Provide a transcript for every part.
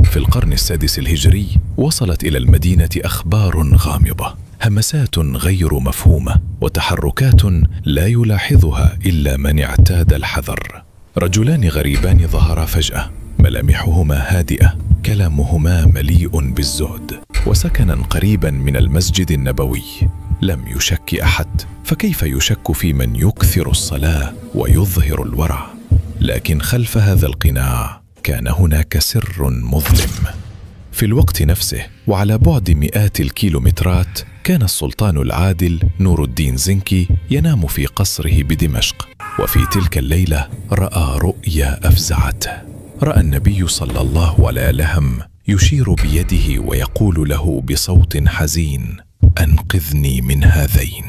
في القرن السادس الهجري وصلت إلى المدينة أخبار غامضة، همسات غير مفهومة وتحركات لا يلاحظها إلا من اعتاد الحذر. رجلان غريبان ظهرا فجأة، ملامحهما هادئة، كلامهما مليء بالزهد، وسكنا قريبا من المسجد النبوي. لم يشك أحد، فكيف يشك في من يكثر الصلاة ويظهر الورع؟ لكن خلف هذا القناع كان هناك سر مظلم. في الوقت نفسه وعلى بعد مئات الكيلومترات كان السلطان العادل نور الدين زنكي ينام في قصره بدمشق، وفي تلك الليلة رأى رؤيا أفزعته. رأى النبي صلى الله عليه وسلم يشير بيده ويقول له بصوت حزين: أنقذني من هذين.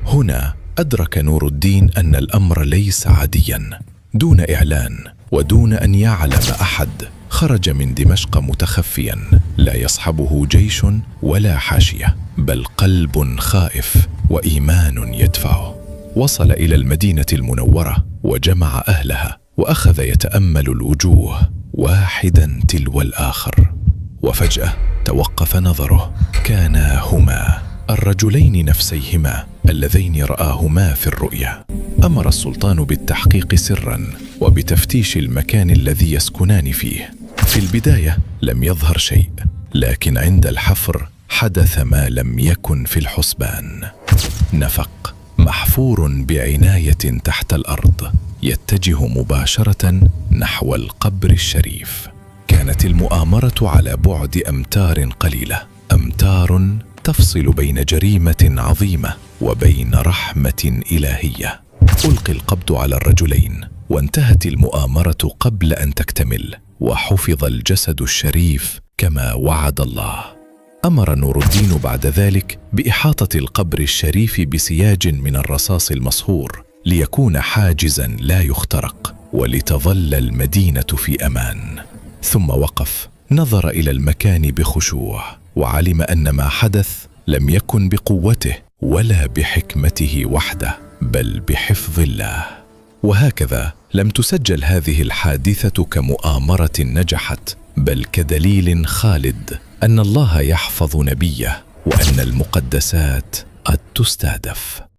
هنا أدرك نور الدين أن الأمر ليس عاديا. دون إعلان ودون أن يعلم أحد خرج من دمشق متخفيا، لا يصحبه جيش ولا حاشية، بل قلب خائف وإيمان يدفعه. وصل إلى المدينة المنورة وجمع أهلها، وأخذ يتأمل الوجوه واحدا تلو الآخر. وفجأة توقف نظره. كانا هما الرجلين نفسيهما اللذين رآهما في الرؤيا. أمر السلطان بالتحقيق سرا وبتفتيش المكان الذي يسكنان فيه. في البداية لم يظهر شيء، لكن عند الحفر حدث ما لم يكن في الحسبان. نفق محفور بعناية تحت الأرض يتجه مباشرة نحو القبر الشريف. كانت المؤامرة على بعد أمتار قليلة، أمتار تفصل بين جريمة عظيمة وبين رحمة إلهية. ألقي القبض على الرجلين، وانتهت المؤامرة قبل أن تكتمل، وحفظ الجسد الشريف كما وعد الله. أمر نور الدين بعد ذلك بإحاطة القبر الشريف بسياج من الرصاص المصهور ليكون حاجزا لا يخترق، ولتظل المدينة في أمان. ثم وقف، نظر إلى المكان بخشوع، وعلم أن ما حدث لم يكن بقوته ولا بحكمته وحده، بل بحفظ الله. وهكذا لم تسجل هذه الحادثة كمؤامرة نجحت، بل كدليل خالد أن الله يحفظ نبيه، وأن المقدسات قد تستهدف.